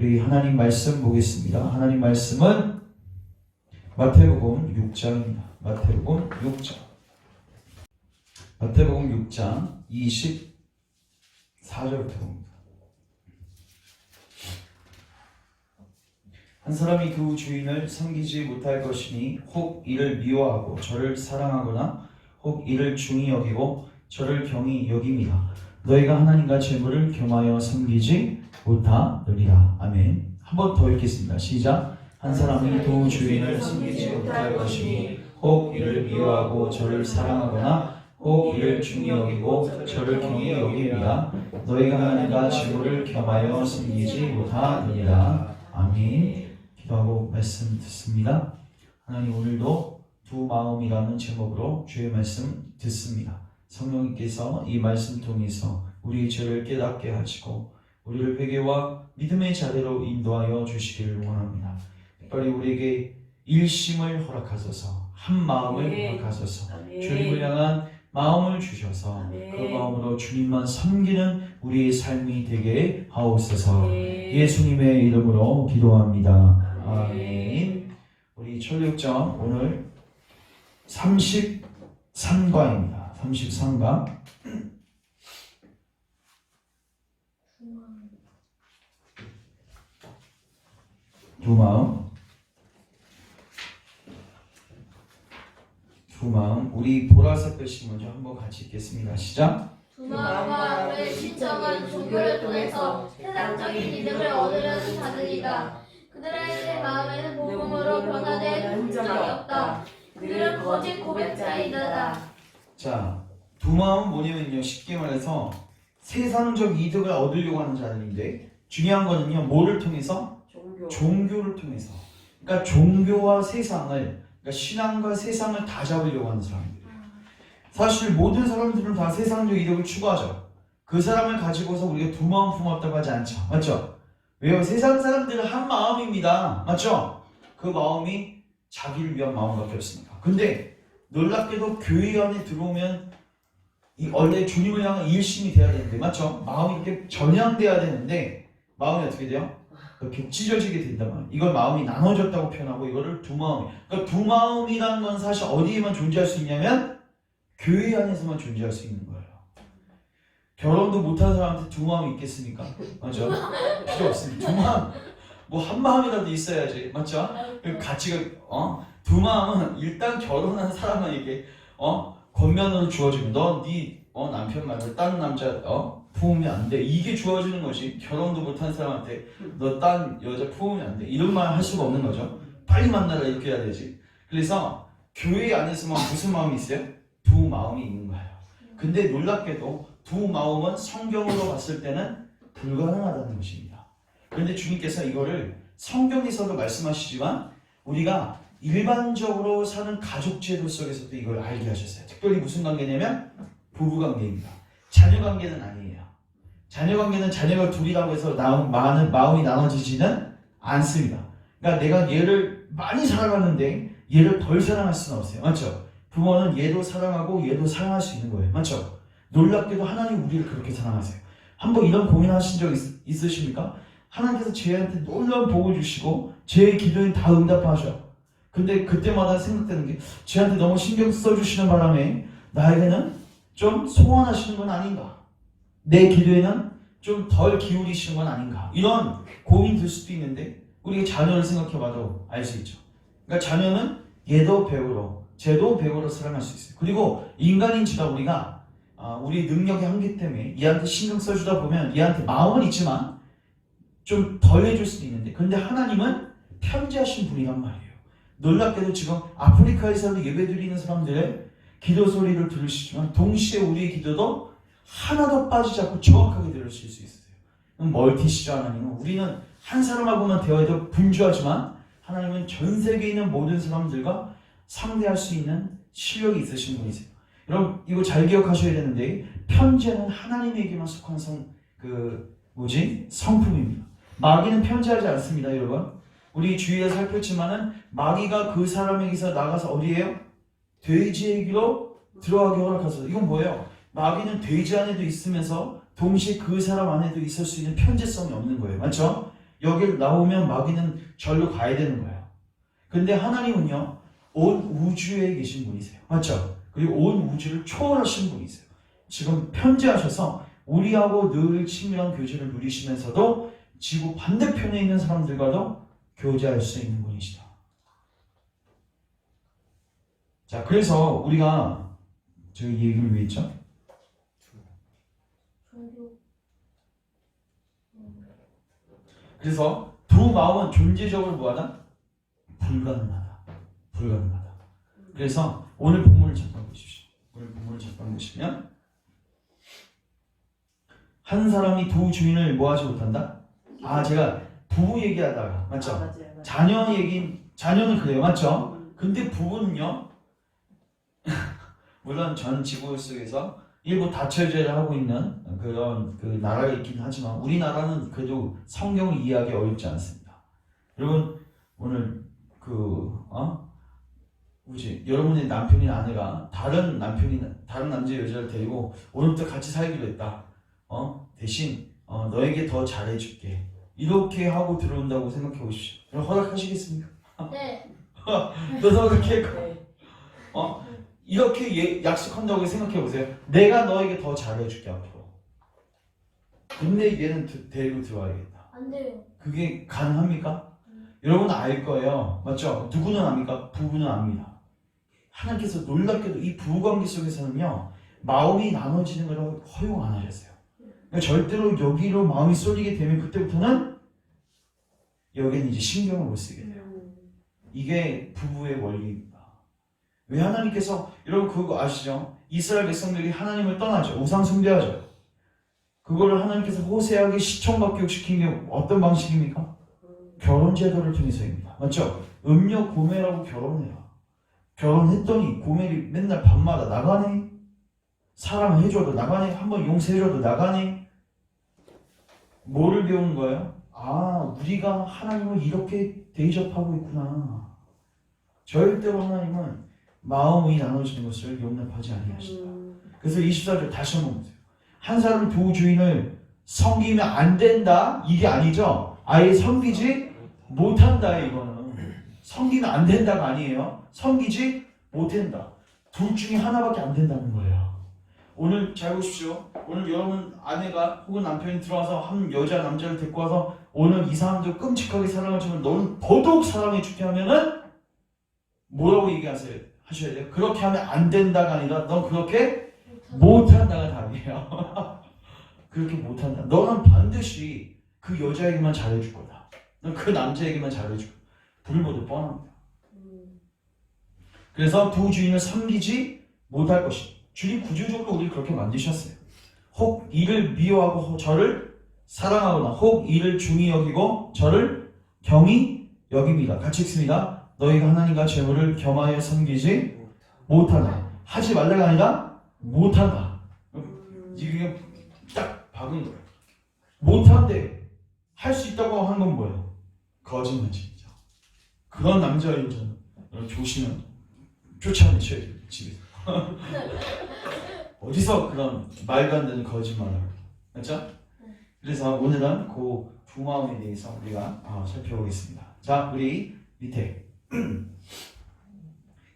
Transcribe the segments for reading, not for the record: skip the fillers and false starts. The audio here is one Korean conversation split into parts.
우리 하나님 말씀 보겠습니다. 하나님 말씀은 마태복음 6장입니다. 마태복음 6장. 마태복음 6장 24절부터 봅니다. 한 사람이 그 주인을 섬기지 못할 것이니 혹 이를 미워하고 저를 사랑하거나 혹 이를 중히 여기고 저를 경히 여김이라. 너희가 하나님과 재물을 겸하여 섬기지 못하느니라. 아멘. 한 번 더 읽겠습니다. 시작. 한 사람이 그 주인을 섬기지 못할 것이니 혹 이를 미워하고 저를 사랑하거나 혹 이를 중히 여기고 저를 경히 여김이라. 너희가 하나님과 재물을 겸하여 섬기지 못하느니라. 아멘. 기도하고 말씀 듣습니다. 하나님, 오늘도 두 마음이라는 제목으로 주의 말씀 듣습니다. 성령님께서 이 말씀 통해서 우리의 죄를 깨닫게 하시고 우리를 회개와 믿음의 자리로 인도하여 주시기를 원합니다. 특별히 우리에게 일심을 허락하소서, 한 마음을 허락하소서, 주님을 향한 마음을 주셔서 그 마음으로 주님만 섬기는 우리의 삶이 되게 하옵소서. 예수님의 이름으로 기도합니다. 아멘. 우리 철육점 오늘 33과입니다. 33과. 두 마음. 우리 보라색 글씨 먼저 한번 같이 읽겠습니다. 시작. 두 마음과 하루의 신청은 종교를 통해서 세상적인 이득을 얻으려는 자들이다. 그들의 마음에는 복음으로 변화된 흔적이 없다. 그들은 거짓 고백자이다. 자, 두 마음은 뭐냐면요, 쉽게 말해서 세상적 이득을 얻으려고 하는 자들인데, 중요한 거는요, 뭐를 통해서? 종교를 통해서. 그러니까 종교와 세상을, 그러니까 신앙과 세상을 다 잡으려고 하는 사람들. 사실 모든 사람들은 다 세상적 이득을 추구하죠. 그 사람을 가지고서 우리가 두 마음 품었다고 하지 않죠. 맞죠? 왜요? 세상 사람들은 한 마음입니다. 맞죠? 그 마음이 자기를 위한 마음밖에 없습니까? 근데 놀랍게도 교회 안에 들어오면 원래 주님을 향한 일심이 돼야 되는데, 맞죠? 마음이 이렇게 전향돼야 되는데 마음이 어떻게 돼요? 이렇게 찢어지게 된단 말이에요. 이걸 마음이 나눠졌다고 표현하고 이거를 두 마음. 그러니까 두 마음이라는 건 사실 어디에만 존재할 수 있냐면 교회 안에서만 존재할 수 있는 거예요. 결혼도 못한 사람한테 두 마음이 있겠습니까? 맞죠? 필요 없습니다. 두 마음, 뭐 한 마음이라도 있어야지, 맞죠? 가치가 두 마음은 일단 결혼한 사람에게 권면으로 주어지면 너 네 남편 말고 딴 남자 품으면 안 돼. 이게 주어지는 것이 결혼도 못한 사람한테 너 딴 여자 품으면 안 돼. 이런 말 할 수가 없는 거죠. 빨리 만나라 이렇게 해야 되지. 그래서 교회 안에서만 무슨 마음이 있어요? 두 마음이 있는 거예요. 근데 놀랍게도 두 마음은 성경으로 봤을 때는 불가능하다는 것입니다. 그런데 주님께서 이거를 성경에서도 말씀하시지만 우리가 일반적으로 사는 가족 제도 속에서도 이걸 알게 하셨어요. 특별히 무슨 관계냐면 부부 관계입니다. 자녀 관계는 아니에요. 자녀 관계는 자녀가 둘이라고 해서 많은 마음이 나눠지지는 않습니다. 그러니까 내가 얘를 많이 사랑하는데 얘를 덜 사랑할 수는 없어요. 맞죠? 부모는 얘도 사랑하고 얘도 사랑할 수 있는 거예요. 맞죠? 놀랍게도 하나님 우리를 그렇게 사랑하세요. 한번 이런 고민하신 적 있으십니까? 하나님께서 쟤한테 놀라운 복을 주시고 제 기도에 다 응답하셔. 근데 그때마다 생각되는 게 쟤한테 너무 신경 써주시는 바람에 나에게는 좀 소원하시는 건 아닌가? 내 기도에는 좀 덜 기울이시는 건 아닌가? 이런 고민 들 수도 있는데 우리가 자녀를 생각해봐도 알 수 있죠. 그러니까 자녀는 얘도 배우러 쟤도 배우러 사랑할 수 있어요. 그리고 인간인지라 우리가 우리 능력의 한계 때문에 얘한테 신경 써주다 보면 얘한테 마음은 있지만 좀 덜 해줄 수도 있는데 근데 하나님은 편지하신 분이란 말이에요. 놀랍게도 지금 아프리카에서도 예배드리는 사람들의 기도 소리를 들으시지만 동시에 우리의 기도도 하나도 빠지지 않고 정확하게 들으실 수 있어요. 멀티시죠. 하나님은 우리는 한 사람하고만 대화해도 분주하지만 하나님은 전 세계에 있는 모든 사람들과 상대할 수 있는 실력이 있으신 분이세요. 여러분 이거 잘 기억하셔야 되는데 편지는 하나님에게만 속한 성품입니다. 마귀는 편지하지 않습니다. 여러분 우리 주위에 살폈지만은 마귀가 그 사람에게서 나가서 어디에요? 돼지에게로 들어가게 허락하소서. 이건 뭐예요? 마귀는 돼지 안에도 있으면서 동시에 그 사람 안에도 있을 수 있는 편재성이 없는 거예요. 맞죠? 여길 나오면 마귀는 절로 가야 되는 거예요. 근데 하나님은요, 온 우주에 계신 분이세요. 맞죠? 그리고 온 우주를 초월하신 분이세요. 지금 편재하셔서 우리하고 늘 친밀한 교제를 누리시면서도 지구 반대편에 있는 사람들과도 교제할 수 있는 분이시다. 자, 그래서 우리가 저기 얘기를 왜 했죠? 그래서 두 마음은 존재적으로 뭐하다? 불가능하다. 불가능하다. 그래서 오늘 본문을 잠깐 보십시오. 오늘 본문을 잠깐 보시면 한 사람이 두 주인을 뭐하지 못한다? 아, 제가 부부 얘기하다가 맞죠? 맞아요. 자녀는 그래요. 맞죠? 근데 부부는요, 물론 전 지구 속에서 일부 다처제를 하고 있는 그런 그 나라가 있긴 하지만 우리나라는 그래도 성경을 이해하기 어렵지 않습니다. 여러분 오늘 여러분의 남편이나 아내가 다른 남자 여자를 데리고 오늘부터 같이 살기로 했다. 대신 너에게 더 잘해줄게. 이렇게 하고 들어온다고 생각해 보십시오. 그럼 허락하시겠습니까? 네. 너도 그렇게 네. 이렇게 약속한다고 생각해 보세요. 내가 너에게 더 잘해줄게 앞으로. 근데 얘는 데리고 들어와야겠다. 안 돼요. 그게 가능합니까? 여러분 알 거예요. 맞죠? 누구는 압니까? 부부는 압니다. 하나님께서 놀랍게도 이 부부관계 속에서는요, 마음이 나눠지는 걸 허용 안 하셨어요. 그러니까 절대로 여기로 마음이 쏠리게 되면 그때부터는 여기는 이제 신경을 못 쓰게 돼요. 이게 부부의 원리입니다. 왜 하나님께서, 여러분 그거 아시죠? 이스라엘 백성들이 하나님을 떠나죠. 우상 숭배하죠. 그거를 하나님께서 호세아에게 시청받게 시킨 게 어떤 방식입니까? 결혼 제도를 통해서입니다. 맞죠? 음녀 고매라고 결혼해요. 결혼했더니 고멜이 맨날 밤마다 나가네. 사랑해줘도 나가네. 한번 용서해줘도 나가네. 뭐를 배우는 거예요? 아, 우리가 하나님을 이렇게 대접하고 있구나. 절대로 하나님은 마음이 나눠지는 것을 용납하지 아니하신다. 그래서 24절 다시 한번 보세요. 한 사람은 두 주인을 섬기면 안 된다. 이게 아니죠. 아예 섬기지 못한다. 이거는 섬기면 안 된다가 아니에요. 섬기지 못한다. 둘 중에 하나밖에 안 된다는 거예요. 오늘 잘 보십시오. 오늘 여러분 아내가 혹은 남편이 들어와서 한 여자 남자를 데리고 와서 오늘 이 사람들 끔찍하게 사랑하지만 너는 더더욱 사랑해 줄게 하면은 뭐라고 얘기하세요? 하셔야 돼요. 그렇게 하면 안 된다가 아니라 넌 그렇게 못한다가 답이에요. 그렇게 못한다. 너는 반드시 그 여자에게만 잘해줄 거다. 넌 그 남자에게만 잘해줄 거다. 불모도 뻔합니다. 그래서 두 주인을 섬기지 못할 것이다. 주님 구조적으로 우리를 그렇게 만드셨어요. 혹 이를 미워하고 저를 사랑하거나 혹 이를 중히 여기고 저를 경히 여깁니다. 같이 읽습니다. 너희가 하나님과 재물을 겸하여 섬기지 못하나. 하지 말라가 아니라 못한다. 이게 딱 박은 거예요. 못한데 할 수 있다고 한 건 뭐예요? 거짓말이죠. 그런 남자 여자는 조심하면 쫓아내셔야 돼요. 집에서. 어디서 그런 말도 안 되는 거짓말을 하고. 맞죠? 그래서 오늘은 그 두 마음에 대해서 우리가 살펴보겠습니다. 자, 우리 밑에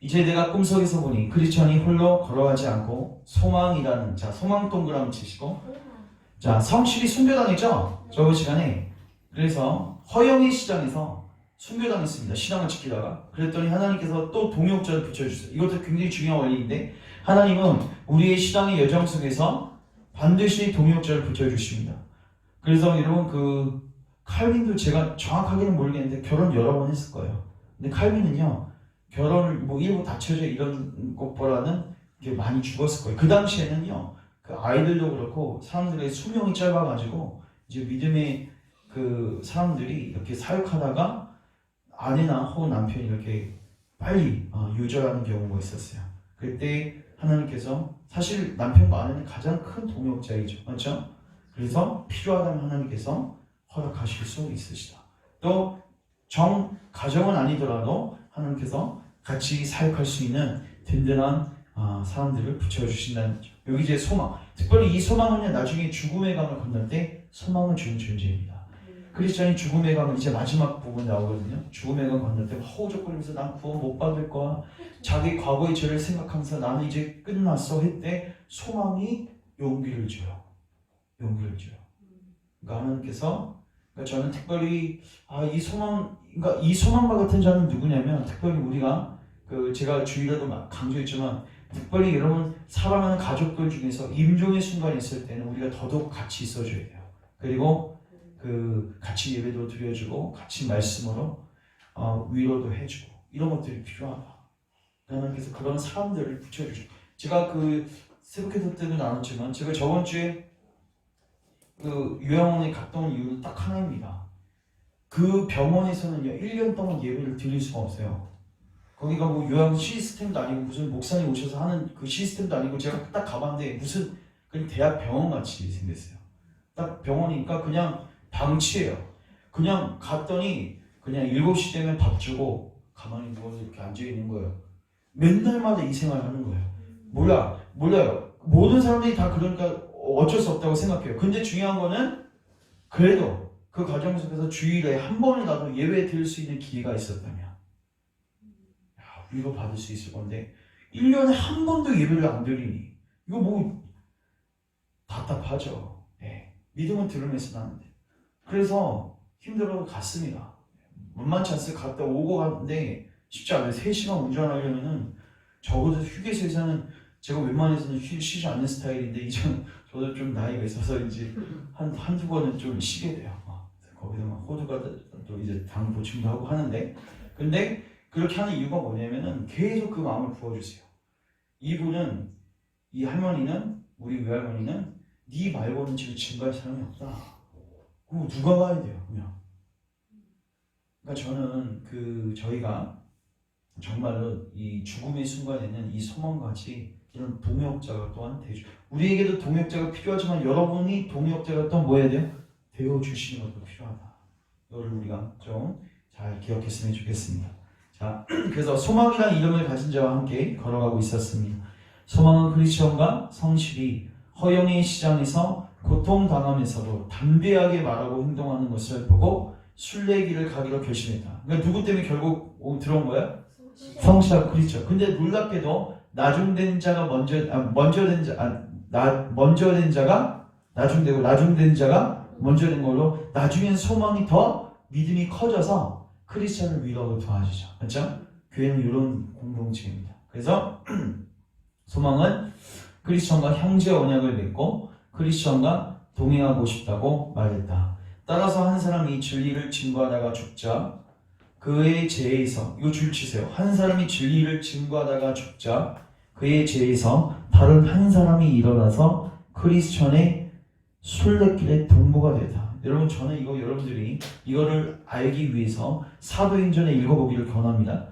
이제 내가 꿈속에서 보니 크리스천이 홀로 걸어가지 않고 소망이라는, 자, 소망 동그라미 치시고, 자, 성실히 순교당했죠? 저번 시간에. 그래서 허영의 시장에서 순교당했습니다. 신앙을 지키다가. 그랬더니 하나님께서 또 동역자를 붙여주세요. 이것도 굉장히 중요한 원리인데, 하나님은 우리의 신앙의 여정 속에서 반드시 동역자를 붙여주십니다. 그래서 여러분 칼빈도 제가 정확하게는 모르겠는데 결혼 여러 번 했을 거예요. 근데 칼빈은요, 결혼을 일부 다처제 이런 것보다는 이게 많이 죽었을 거예요. 그 당시에는요, 그 아이들도 그렇고 사람들의 수명이 짧아가지고 이제 믿음의 그 사람들이 이렇게 사역하다가 아내나 혹은 남편이 이렇게 빨리 유절하는 경우가 있었어요. 그때 하나님께서, 사실 남편과 아내는 가장 큰 동역자이죠. 맞죠? 그래서 필요하다면 하나님께서 허락하실 수 있으시다. 또 가정은 아니더라도 하나님께서 같이 사역할 수 있는 든든한 사람들을 붙여주신다는 거죠. 여기 이제 소망, 특별히 이 소망은요, 나중에 죽음의 강을 건널 때 소망을 주는 존재입니다. 크리스천이 죽음의 강을 이제 마지막 부분 나오거든요. 죽음의 강 건널 때 허우적거리면서 난 구원 못 받을 거야. 자기 과거의 죄를 생각하면서 나는 이제 끝났어 했대. 소망이 용기를 줘요. 용기를 줘요. 그러니까 하나님께서 저는 특별히 이 소망, 그러니까 이 소망과 같은 자는 누구냐면 특별히 우리가 제가 주일에도 막 강조했지만 특별히 여러분 사랑하는 가족들 중에서 임종의 순간이 있을 때는 우리가 더더욱 같이 있어줘야 돼요. 그리고 같이 예배도 드려주고 같이 말씀으로 위로도 해주고 이런 것들이 필요하다. 하나님께서 그런 사람들을 붙여주죠. 제가 새벽기도 때도 나눴지만 제가 저번 주에 요양원에 갔다 온 이유는 딱 하나입니다. 그 병원에서는요 1년 동안 예배를 드릴 수가 없어요. 거기가 뭐 요양 시스템도 아니고 무슨 목사님 오셔서 하는 그 시스템도 아니고 제가 딱 가봤는데 무슨 그냥 대학 병원 같이 생겼어요. 딱 병원이니까 그냥 방치예요. 그냥 갔더니 그냥 7시 되면 밥 주고 가만히 누워서 이렇게 앉아있는 거예요. 맨날마다 이 생활을 하는 거예요. 몰라요. 모든 사람들이 다 그러니까 어쩔 수 없다고 생각해요. 근데 중요한 거는 그래도 그 과정 속에서 주일에 한 번이라도 예배 드릴 수 있는 기회가 있었다면 위로 받을 수 있을 건데 1년에 한 번도 예배를 안 드리니 이거 뭐 답답하죠. 네. 믿음은 들으면서 나는데 그래서 힘들어도 갔습니다. 만만치 않았어요. 갔다 오고 갔는데 쉽지 않아요. 3시간 운전하려면은 적어도 휴게소에서는 제가 웬만해서는 쉬지 않는 스타일인데 이제는 저도 좀 나이가 있어서인지 한두 번은 좀 쉬게 돼요. 거기서 막 호두가 또 이제 당 보충도 하고 하는데 근데 그렇게 하는 이유가 뭐냐면은 계속 그 마음을 부어주세요. 이분은 이 할머니는 우리 외할머니는 네 말고는 지금 증거할 사람이 없다. 그럼 누가 가야 돼요, 그냥. 그러니까 저는 저희가 정말로 이 죽음의 순간에는 이 소망같이 이런 동역자가 또한 되죠. 우리에게도 동역자가 필요하지만 여러분이 동역자가 또 뭐 해야 돼요? 되어 주시는 것도 필요하다. 이걸 우리가 좀 잘 기억했으면 좋겠습니다. 자, 그래서 소망이라는 이름을 가진 자와 함께 걸어가고 있었습니다. 소망은 크리스천과 성실이 허영의 시장에서 고통당하면서도 담대하게 말하고 행동하는 것을 보고 순례길을 가기로 결심했다. 그러니까 누구 때문에 결국 들어온 거야? 성실하고 크리스천. 근데 놀랍게도 나중된 자가 먼저된 자가 나중되고 나중된 자가 먼저된 걸로 나중엔 소망이 더 믿음이 커져서 크리스천을 위로하고 도와주죠. 그렇죠? 교회는 이런 공동체입니다. 그래서 소망은 크리스천과 형제 언약을 맺고 크리스천과 동행하고 싶다고 말했다. 따라서 한 사람이 진리를 증거하다가 죽자 그의 죄에서 이거 줄 치세요. 한 사람이 진리를 증거하다가 죽자 그의 죄에서 다른 한 사람이 일어나서 크리스천의 순례길의 동무가 되다. 여러분 저는 여러분들이 이거를 알기 위해서 사도행전에 읽어보기를 권합니다.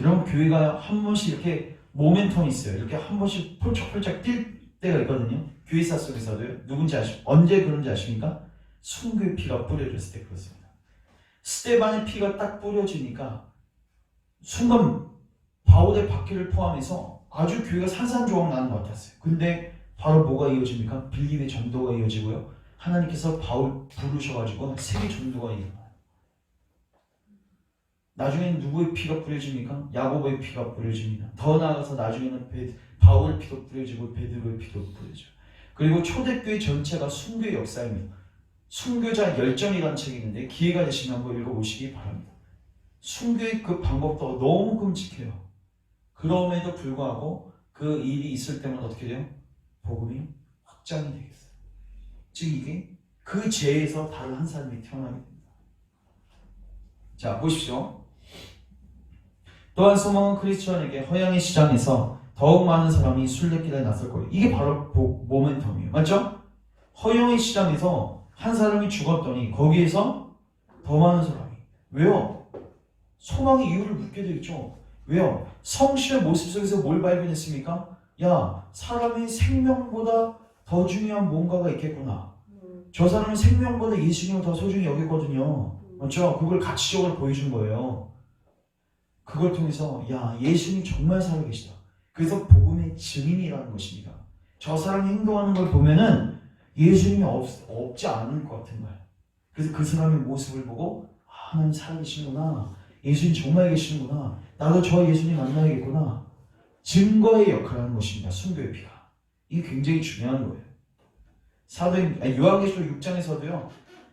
여러분 교회가 한 번씩 이렇게 모멘텀이 있어요. 이렇게 한 번씩 폴짝폴짝 뛸 때가 있거든요. 교회사 속에서도요. 누군지 언제 그런지 아십니까? 순교의 피가 뿌려졌을 때 그렇습니다. 스테반의 피가 딱 뿌려지니까 순간 바울의 박해를 포함해서 아주 교회가 산산조각 나는 것 같았어요. 근데 바로 뭐가 이어집니까? 빌립의 전도가 이어지고요. 하나님께서 바울 부르셔가지고 세계 전도가 일어나요. 나중에는 누구의 피가 뿌려집니까? 야고보의 피가 뿌려집니다. 더 나아가서 나중에는 바울의 피도 뿌려지고 베드로의 피도 뿌려져요. 그리고 초대교회 전체가 순교의 역사입니다. 순교자 열정이라는 책이 있는데 기회가 되시면 한번 읽어보시기 바랍니다. 순교의 그 방법도 너무 끔찍해요. 그럼에도 불구하고 그 일이 있을 때마다 어떻게 돼요? 복음이 확장이 되겠어요. 즉 이게 그 죄에서 다른 한 사람이 태어나게 됩니다. 자 보십시오. 또한 소망은 크리스천에게 허양의 시장에서 더욱 많은 사람이 순례길에 나설 거예요. 이게 바로 모멘텀이에요. 맞죠? 허영의 시장에서 한 사람이 죽었더니 거기에서 더 많은 사람이. 왜요? 소망의 이유를 묻게 되겠죠. 왜요? 성실의 모습 속에서 뭘 발견했습니까? 야, 사람의 생명보다 더 중요한 뭔가가 있겠구나. 저 사람은 생명보다 예수님을 더 소중히 여겼거든요. 맞죠? 그걸 가치적으로 보여준 거예요. 그걸 통해서 야, 예수님 정말 살아계시다. 그래서 복음의 증인이라는 것입니다. 저 사람이 행동하는 걸 보면은 예수님이 없지 않을 것 같은 거예요. 그래서 그 사람의 모습을 보고 하나님 살아계시는구나. 예수님 정말 계시는구나. 나도 저 예수님 만나야겠구나. 증거의 역할을 하는 것입니다. 순교의 피가. 이게 굉장히 중요한 거예요. 요한계시록 6장에서도요.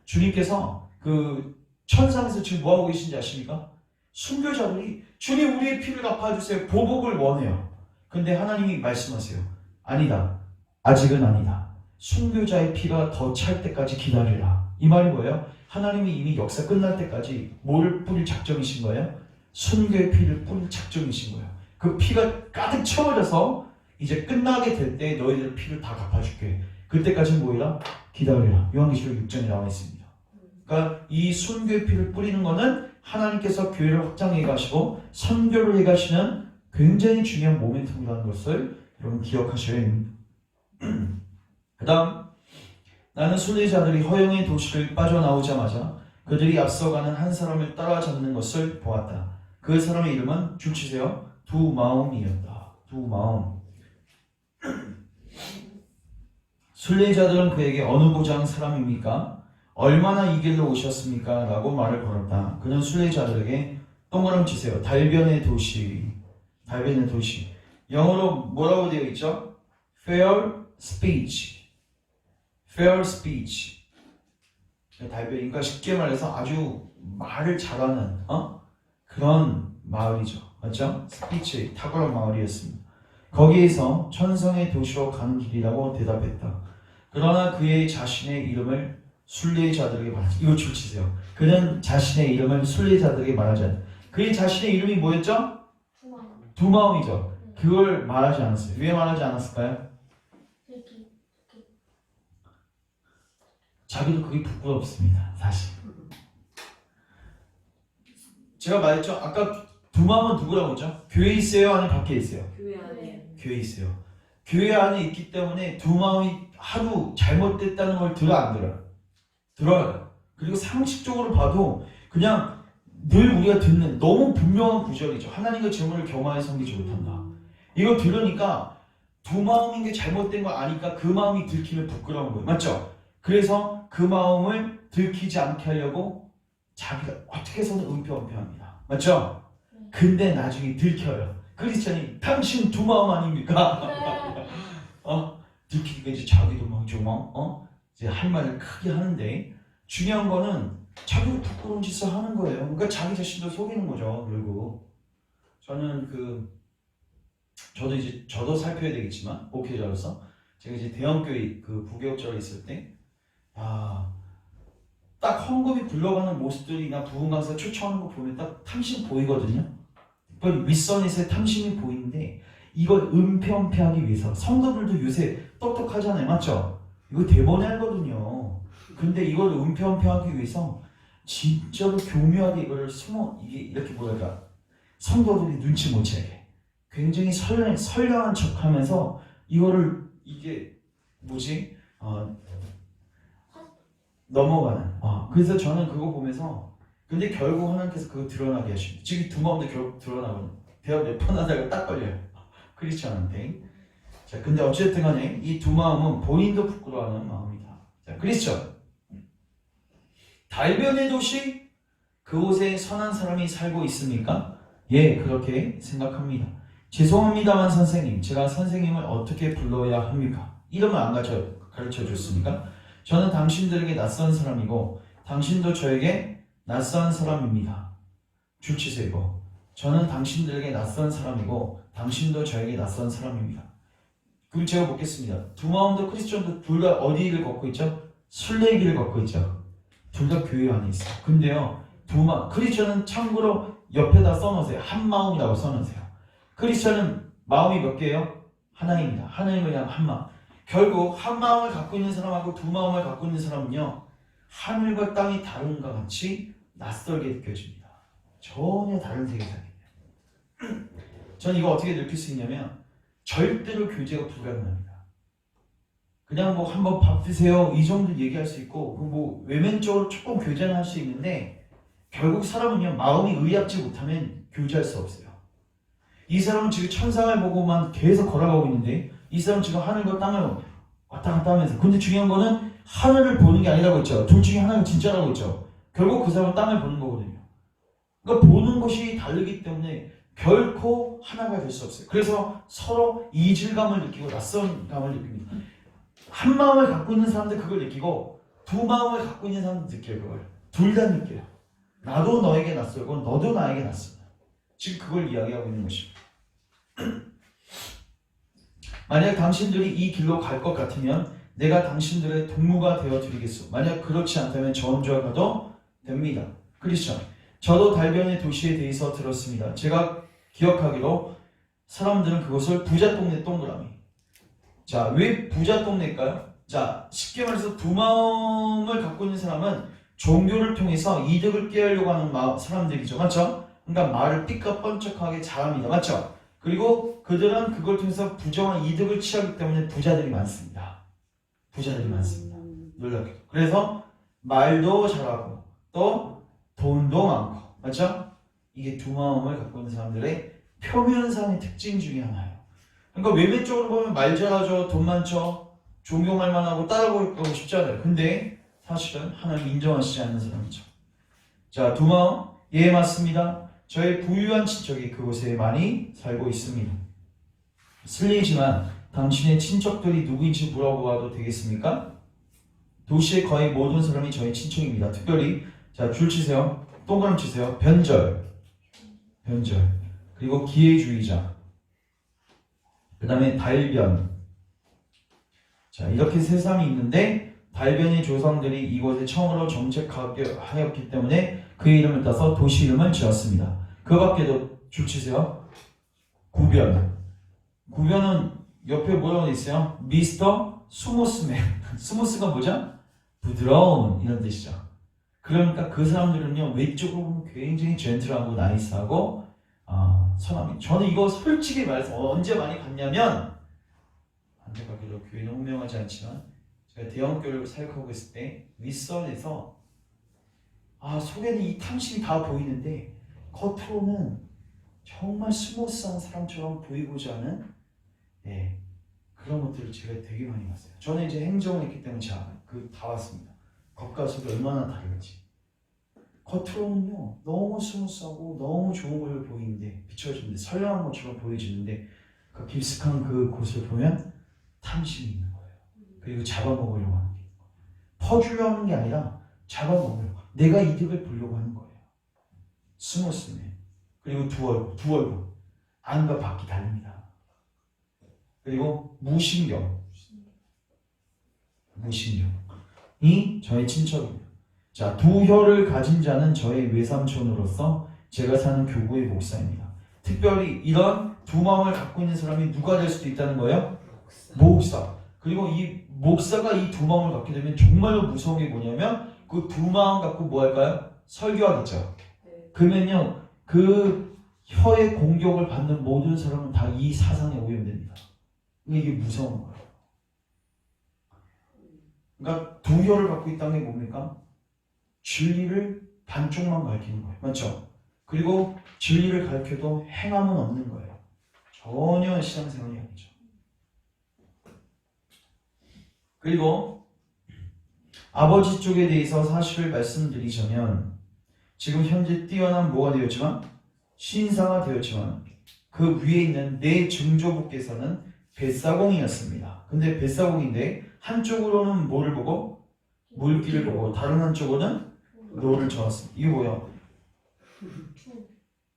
주님께서 그 천상에서 지금 뭐하고 계신지 아십니까? 순교자들이 주님 우리의 피를 갚아주세요. 보복을 원해요. 근데 하나님이 말씀하세요. 아니다. 아직은 아니다. 순교자의 피가 더 찰 때까지 기다리라. 이 말이 뭐예요? 하나님이 이미 역사 끝날 때까지 뭐를 뿌릴 작정이신 거예요? 순교의 피를 뿌릴 작정이신 거예요. 그 피가 가득 채워져서 이제 끝나게 될 때 너희들 피를 다 갚아줄게. 그때까지는 뭐이라? 기다리라. 요한계시록 6장에 나와 있습니다. 그러니까 이 순교의 피를 뿌리는 거는 하나님께서 교회를 확장해 가시고 선교를 해 가시는 굉장히 중요한 모멘텀이라는 것을 여러분 기억하셔야 합니다. 그 다음, 나는 순례자들이 허영의 도시를 빠져나오자마자 그들이 앞서가는 한 사람을 따라잡는 것을 보았다. 그 사람의 이름은 줄치세요. 두마움이었다. 두마움. 순례자들은 그에게 어느 고장 사람입니까? 얼마나 이 길로 오셨습니까? 라고 말을 걸었다. 그는 순례자들에게 동그라미 치세요. 달변의 도시. 달변의 도시. 영어로 뭐라고 되어 있죠? Fair speech. Fair speech. 달변, 그러니까 쉽게 말해서 아주 말을 잘하는 그런 마을이죠. 맞죠? 스피치, 탁월한 마을이었습니다. 거기에서 천성의 도시로 가는 길이라고 대답했다. 그러나 그의 자신의 이름을 순례자들에게 말하지. 이거 줄치세요. 그는 자신의 이름을 순례자들에게 말하지 않았다. 그의 자신의 이름이 뭐였죠? 두마움이죠. 그걸 말하지 않았어요. 왜 말하지 않았을까요? 자기도 그게 부끄럽습니다. 사실. 제가 말했죠. 아까 두마움은 누구라고 했죠? 교회에 있어요? 아니면 밖에 있어요? 교회 안에. 교회에 있어요. 교회 안에 있기 때문에 두마움이 하루 잘못됐다는 걸 들어 안 들어요? 들어요. 그리고 상식적으로 봐도 그냥 늘 우리가 듣는 너무 분명한 구절이죠. 하나님과 재물을 겸하여 섬기지 못한다. 이거 들으니까 두마음인 게 잘못된 거 아니까 그 마음이 들키면 부끄러운 거예요. 맞죠? 그래서 그 마음을 들키지 않게 하려고 자기가 어떻게 해서는 은폐합니다. 맞죠? 근데 나중에 들켜요. 크리스찬이 당신 두마음 아닙니까? 들키니까 이제 자기도 막 좀 이제 할 말을 크게 하는데 중요한 거는 자기도 부끄러운 짓을 하는 거예요. 그러니까 자기 자신도 속이는 거죠. 결국 저는 저도 살펴야 되겠지만 목회자로서 제가 이제 대형교회 그 부교역자로 있을 때 딱 헌금이 굴러가는 모습들이나 부흥 강사 초청하는 거 보면 딱 탐심 보이거든요. 윗선에서의 탐심이 보이는데 이걸 은폐하기 위해서 성도들도 요새 똑똑하잖아요. 맞죠? 이거 대번에 하거든요. 근데 이걸 은폐하기 위해서 진짜로 교묘하게 이걸 이게 이렇게 뭐랄까 성도들이 눈치 못 채게 굉장히 선량한 척하면서 이거를 이게 넘어가는. 그래서 저는 그거 보면서 근데 결국 하나님께서 그거 드러나게 하십니다. 지금 두마음도 결국 드러나거든요. 대화 몇 번 하다가 딱 걸려요. 크리스천한테. 자, 근데 어쨌든 간에 이 두마음은 본인도 부끄러워하는 마음이다. 자, 크리스천. 달변의 도시? 그곳에 선한 사람이 살고 있습니까? 예, 그렇게 생각합니다. 죄송합니다만 선생님, 제가 선생님을 어떻게 불러야 합니까? 이름을 안 가르쳐 줬습니까? 저는 당신들에게 낯선 사람이고 당신도 저에게 낯선 사람입니다. 줄치세요. 저는 당신들에게 낯선 사람이고 당신도 저에게 낯선 사람입니다. 그럼 제가 묻겠습니다. 두마음도 크리스천도 둘 다 어디를 걷고 있죠? 순례길을 걷고 있죠. 둘 다 교회 안에 있어요. 근데요, 크리스천은 참고로 옆에다 써놓으세요. 한 마음이라고 써놓으세요. 크리스천은 마음이 몇 개예요? 하나입니다. 하나님을 향한 한 마음. 결국 한 마음을 갖고 있는 사람하고 두 마음을 갖고 있는 사람은요, 하늘과 땅이 다른 것 같이 낯설게 느껴집니다. 전혀 다른 세계관이에요. 저는 이거 어떻게 느낄 수 있냐면 절대로 교제가 불가능합니다. 그냥 뭐 한번 밥 드세요 이 정도 얘기할 수 있고 뭐 외면적으로 조금 교제는 할 수 있는데 결국 사람은요 마음이 의합지 못하면 교제할 수 없어요. 이 사람은 지금 천상을 보고만 계속 걸어가고 있는데 이 사람은 지금 하늘과 땅을 왔다 갔다 하면서 근데 중요한 거는 하늘을 보는 게 아니라고 했죠. 둘 중에 하나가 진짜라고 했죠. 결국 그 사람은 땅을 보는 거거든요. 그러니까 보는 것이 다르기 때문에 결코 하나가 될 수 없어요. 그래서 서로 이질감을 느끼고 낯선 감을 느낍니다. 한 마음을 갖고 있는 사람들 그걸 느끼고 두 마음을 갖고 있는 사람들 느껴요. 그걸 둘 다 느껴요. 나도 너에게 낯설고 너도 나에게 낯설다. 지금 그걸 이야기하고 있는 것입니다. 만약 당신들이 이 길로 갈 것 같으면 내가 당신들의 동무가 되어 드리겠소. 만약 그렇지 않다면 저 혼자 가도 됩니다. 크리스천, 저도 달변의 도시에 대해서 들었습니다. 제가 기억하기로 사람들은 그것을 부자 동네 동그라미. 자, 왜 부자 동네일까요? 자, 쉽게 말해서 두 마음을 갖고 있는 사람은 종교를 통해서 이득을 꾀하려고 하는 사람들이죠. 맞죠? 그러니까 말을 삐까뻔쩍하게 잘합니다. 맞죠? 그리고 그들은 그걸 통해서 부정한 이득을 취하기 때문에 부자들이 많습니다. 부자들이 많습니다. 놀랍게도. 그래서 말도 잘하고 또 돈도 많고. 맞죠? 이게 두 마음을 갖고 있는 사람들의 표면상의 특징 중에 하나예요. 그러니까 외면적으로 보면 말 잘하죠, 돈 많죠, 존경할 만하고 따라볼 거고 쉽지 않아요. 근데 사실은 하나님 인정하시지 않는 사람이죠. 자, 두 마음. 예, 맞습니다. 저의 부유한 친척이 그곳에 많이 살고 있습니다. 실례지만 당신의 친척들이 누구인지 물어보아도 되겠습니까? 도시의 거의 모든 사람이 저의 친척입니다. 특별히 자, 줄 치세요. 동그라미 치세요. 변절. 그리고 기회주의자. 그 다음에 달변. 자, 이렇게 세 사람이 있는데 달변의 조상들이 이곳에 처음으로 정착하였기 때문에 그의 이름을 따서 도시 이름을 지었습니다. 그 밖에도 줄 치세요. 구변. 구변은 옆에 뭐라고 돼 있어요? 미스터 스무스맨. 스무스가 뭐죠? 부드러운 이런 뜻이죠. 그러니까 그 사람들은요 외적으로 보면 굉장히 젠틀하고 나이스하고 선합니다. 저는 이거 솔직히 말해서 언제 많이 봤냐면 안타깝게도 교회는 분명하지 않지만 제가 대형교회를 사역하고 있을 때 윗선에서 속에는 이 탐심이 다 보이는데 겉으로는 정말 스무스한 사람처럼 보이고자 하는 그런 것들을 제가 되게 많이 봤어요. 저는 이제 행정을 했기 때문에 제가 다 봤습니다. 겉과 속이 얼마나 다른지. 겉으로는요 너무 스무스하고 너무 좋은 걸 보이는데 비춰주는데 선량한 것처럼 보여지는데 그 깊숙한 그 곳을 보면 탐심이 있는 거예요. 그리고 잡아먹으려고 하는 게 퍼주려고 하는 게 아니라 잡아먹으려고 내가 이득을 보려고 하는 거예요. 스무스네. 그리고 두 얼굴 안과 밖이 다릅니다. 그리고 무신경이 저의 친척입니다. 자, 두 혀를 가진 자는 저의 외삼촌으로서 제가 사는 교구의 목사입니다. 특별히 이런 두 마음을 갖고 있는 사람이 누가 될 수도 있다는 거예요? 목사. 그리고 이 목사가 이 두 마음을 갖게 되면 정말로 무서운 게 뭐냐면 그 두 마음 갖고 뭐 할까요? 설교하겠죠. 그러면요 그 혀의 공격을 받는 모든 사람은 다 이 사상에 오염됩니다. 이게 무서운 거예요. 그러니까 두 혀를 갖고 있다는 게 뭡니까? 진리를 반쪽만 가르치는 거예요. 맞죠? 그리고 진리를 가르쳐도 행함은 없는 거예요. 전혀 신앙생활이 아니죠. 그리고 아버지 쪽에 대해서 사실을 말씀드리자면 지금 현재 뛰어난 뭐가 되었지만 신사가 되었지만 그 위에 있는 내 증조부께서는 뱃사공이었습니다. 근데 뱃사공인데 한쪽으로는 뭐를 보고? 물기를 보고 다른 한쪽으로는 노를 저었습니다. 이게 뭐야?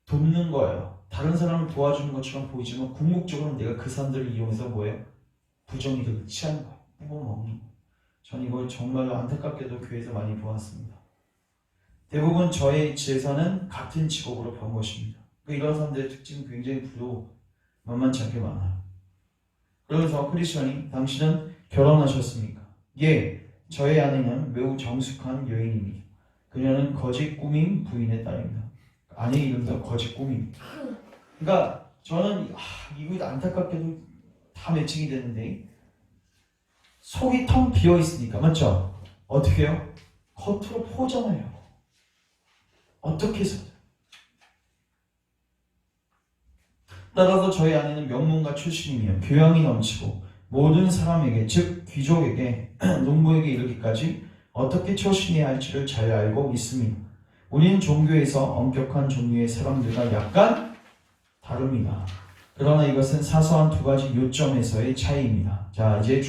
돕는 거예요. 다른 사람을 도와주는 것처럼 보이지만 궁극적으로는 내가 그 사람들을 이용해서 뭐예요? 부정이득을 취하는 거예요. 먹는 거예요. 전 이걸 정말로 안타깝게도 교회에서 많이 보았습니다. 대부분 저의 재산은 같은 직업으로 번 것입니다. 이런 사람들의 특징은 굉장히 만만치 않게 많아요. 그러면서 크리스천이 당신은 결혼하셨습니까? 예, 저의 아내는 매우 정숙한 여인입니다. 그녀는 거짓 꾸민 부인의 딸입니다. 아내 이름도 거짓 꾸민입니다. 그러니까 저는 이거 안타깝게도 다 매칭이 되는데 속이 텅 비어 있으니까 맞죠? 어떻게 해요? 겉으로 포장해요. 어떻게 해서? 따라서 저희 아내는 명문가 출신이며 교양이 넘치고 모든 사람에게 즉 귀족에게 농부에게 이르기까지 어떻게 처신해야 할지를 잘 알고 있습니다. 우리는 종교에서 엄격한 종류의 사람들과 약간 다릅니다. 그러나 이것은 사소한 두 가지 요점에서의 차이입니다. 자, 이제